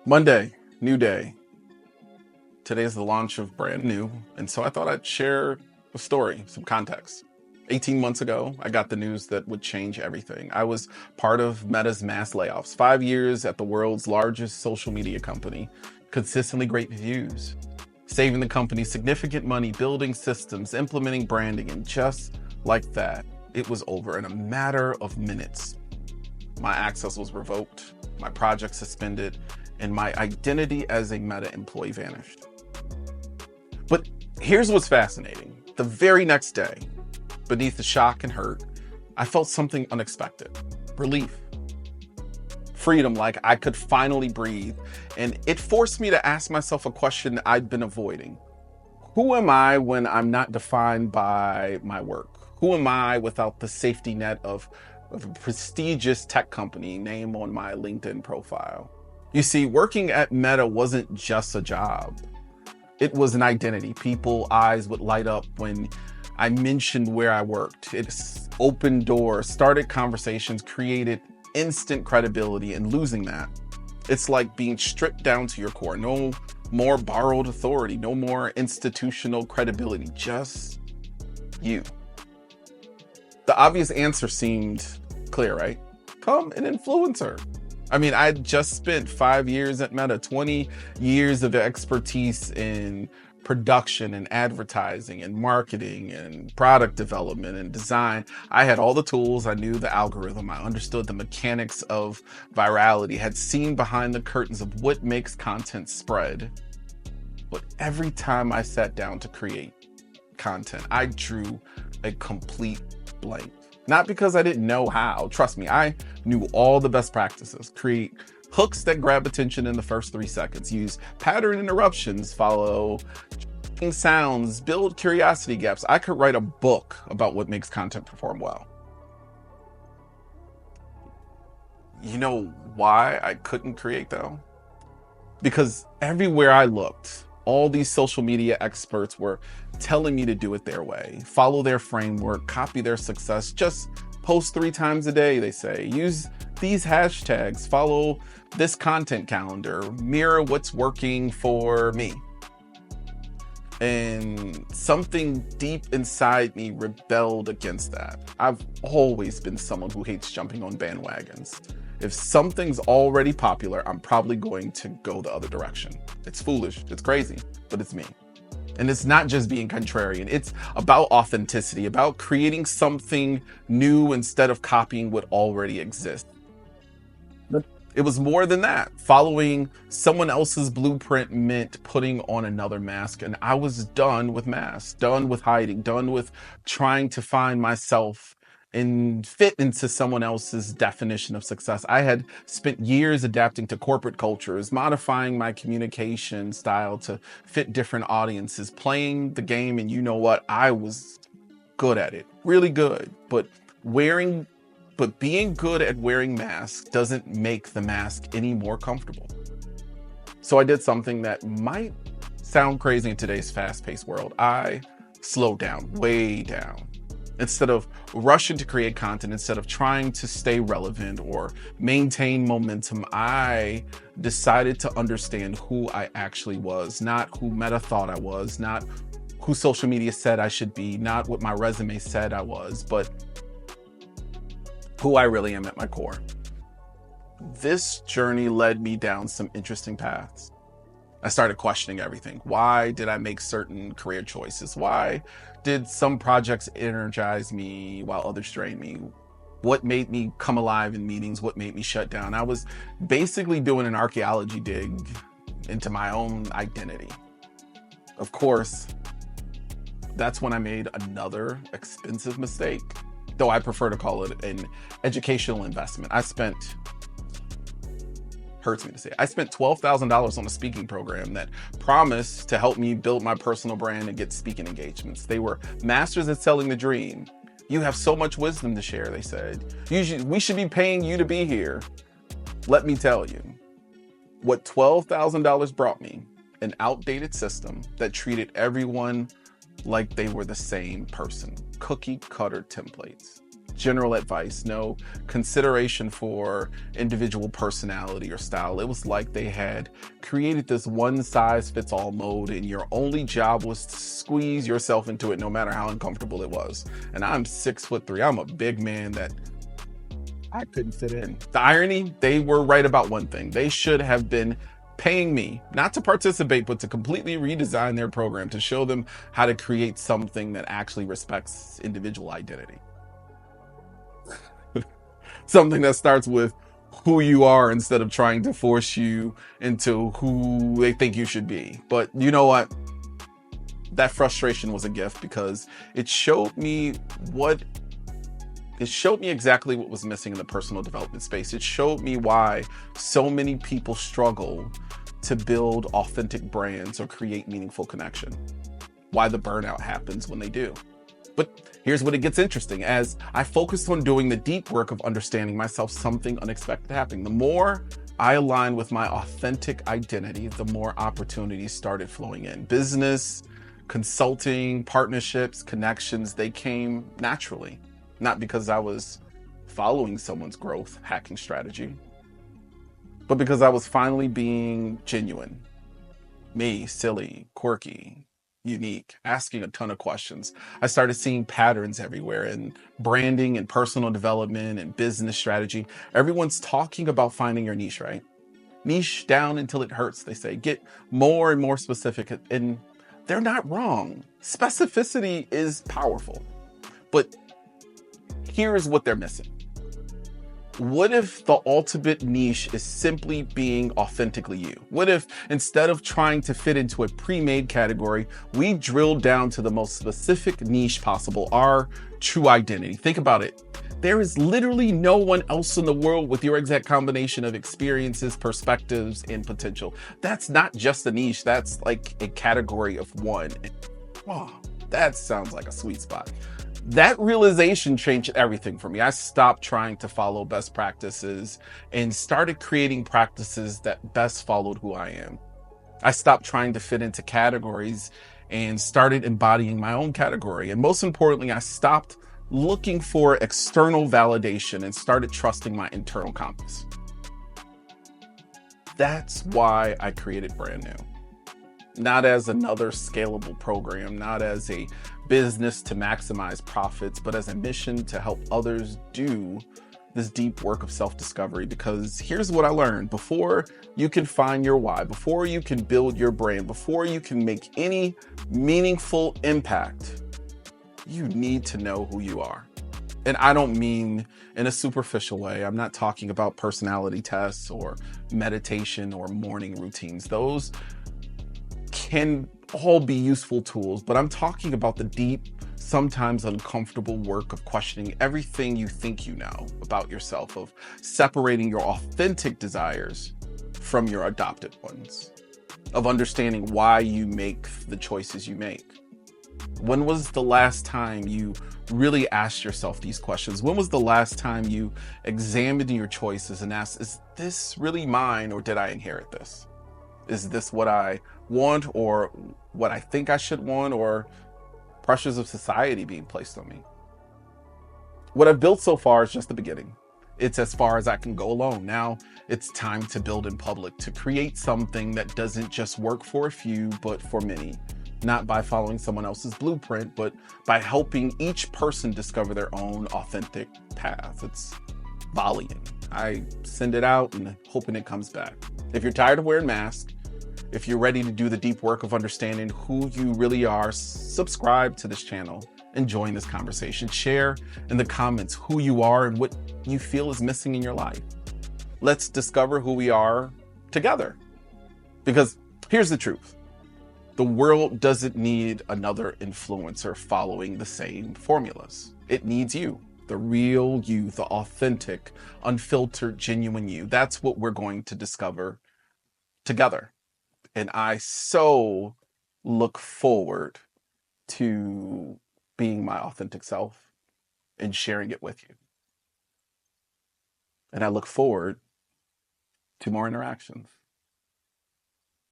Monday, new day. Today is the launch of brand new, and so I thought I'd share a story, some context. 18 months ago, I got the news that would change everything. I was part of Meta's mass layoffs. 5 years at the world's largest social media company, consistently great reviews, saving the company significant money, building systems, implementing branding, and just like that, it was over in a matter of minutes. My access was revoked, my project suspended, and my identity as a Meta employee vanished. But here's what's fascinating. The very next day, beneath the shock and hurt, I felt something unexpected. Relief. Freedom, like I could finally breathe. And it forced me to ask myself a question I'd been avoiding. Who am I when I'm not defined by my work? Who am I without the safety net of a prestigious tech company name on my LinkedIn profile? You see, working at Meta wasn't just a job. It was an identity. People's eyes would light up when I mentioned where I worked. It opened doors, started conversations, created instant credibility, and losing that, it's like being stripped down to your core. No more borrowed authority, no more institutional credibility, just you. The obvious answer seemed clear, right? Become an influencer. I mean, I just spent 5 years at Meta, 20 years of expertise in production and advertising and marketing and product development and design. I had all the tools. I knew the algorithm. I understood the mechanics of virality, had seen behind the curtains of what makes content spread. But every time I sat down to create content, I drew a complete blank. Not because I didn't know how. Trust me, I knew all the best practices. Create hooks that grab attention in the first 3 seconds. Use pattern interruptions, follow sounds, build curiosity gaps. I could write a book about what makes content perform well. You know why I couldn't create though? Because everywhere I looked, all these social media experts were telling me to do it their way, follow their framework, copy their success, just post 3 times a day, they say. Use these hashtags, follow this content calendar, mirror what's working for me. And something deep inside me rebelled against that. I've always been someone who hates jumping on bandwagons. If something's already popular, I'm probably going to go the other direction. It's foolish, it's crazy, but it's me. And it's not just being contrarian, it's about authenticity, about creating something new instead of copying what already exists. But it was more than that. Following someone else's blueprint meant putting on another mask, and I was done with masks, done with hiding, done with trying to find myself and fit into someone else's definition of success. I had spent years adapting to corporate cultures, modifying my communication style to fit different audiences, playing the game, and you know what? I was good at it, really good. But being good at wearing masks doesn't make the mask any more comfortable. So I did something that might sound crazy in today's fast-paced world. I slowed down, way down. Instead of rushing to create content, instead of trying to stay relevant or maintain momentum, I decided to understand who I actually was, not who Meta thought I was, not who social media said I should be, not what my resume said I was, but who I really am at my core. This journey led me down some interesting paths. I started questioning everything. Why did I make certain career choices? Why did some projects energize me while others drained me? What made me come alive in meetings? What made me shut down? I was basically doing an archaeology dig into my own identity. Of course, that's when I made another expensive mistake, though I prefer to call it an educational investment. Hurts me to say, I spent $12,000 on a speaking program that promised to help me build my personal brand and get speaking engagements. They were masters at selling the dream. You have so much wisdom to share, they said. We should be paying you to be here. Let me tell you, what $12,000 brought me, an outdated system that treated everyone like they were the same person. Cookie cutter templates. general advice, no consideration for individual personality or style. It was like they had created this one size fits all mode, and your only job was to squeeze yourself into it no matter how uncomfortable it was. And I'm 6'3". I'm a big man that I couldn't fit in. The irony, they were right about one thing. They should have been paying me not to participate, but to completely redesign their program to show them how to create something that actually respects individual identity. Something that starts with who you are instead of trying to force you into who they think you should be. But you know what? That frustration was a gift because it showed me exactly what was missing in the personal development space. It showed me why so many people struggle to build authentic brands or create meaningful connection. Why the burnout happens when they do. But here's what it gets interesting. As I focused on doing the deep work of understanding myself, something unexpected happened. The more I aligned with my authentic identity, the more opportunities started flowing in. Business, consulting, partnerships, connections, they came naturally. Not because I was following someone's growth hacking strategy, but because I was finally being genuine. Me, silly, quirky, unique, asking a ton of questions. I started seeing patterns everywhere in branding and personal development and business strategy. Everyone's talking about finding your niche, right? Niche down until it hurts, they say. Get more and more specific, and they're not wrong. Specificity is powerful, but here's what they're missing. What if the ultimate niche is simply being authentically you? What if instead of trying to fit into a pre-made category, we drill down to the most specific niche possible, our true identity? Think about it. There is literally no one else in the world with your exact combination of experiences, perspectives, and potential. That's not just a niche, that's like a category of one. Wow, that sounds like a sweet spot. That realization changed everything for me. I stopped trying to follow best practices and started creating practices that best followed who I am. I stopped trying to fit into categories and started embodying my own category. And most importantly, I stopped looking for external validation and started trusting my internal compass. That's why I created Brand New. Not as another scalable program, not as a business to maximize profits, but as a mission to help others do this deep work of self-discovery. Because here's what I learned: before you can find your why, before you can build your brand, before you can make any meaningful impact, you need to know who you are. And I don't mean in a superficial way. I'm not talking about personality tests or meditation or morning routines. Those can all be useful tools, but I'm talking about the deep, sometimes uncomfortable work of questioning everything you think you know about yourself, of separating your authentic desires from your adopted ones, of understanding why you make the choices you make. When was the last time you really asked yourself these questions? When was the last time you examined your choices and asked, is this really mine, or did I inherit this? Is this what I want, or what I think I should want, or pressures of society being placed on me? What I've built so far is just the beginning. It's as far as I can go alone. Now it's time to build in public, to create something that doesn't just work for a few, but for many. Not by following someone else's blueprint, but by helping each person discover their own authentic path. It's volleying. I send it out and hoping it comes back. If you're tired of wearing masks, if you're ready to do the deep work of understanding who you really are, subscribe to this channel and join this conversation. Share in the comments who you are and what you feel is missing in your life. Let's discover who we are together. Because here's the truth. The world doesn't need another influencer following the same formulas. It needs you, the real you, the authentic, unfiltered, genuine you. That's what we're going to discover together. And I so look forward to being my authentic self and sharing it with you. And I look forward to more interactions.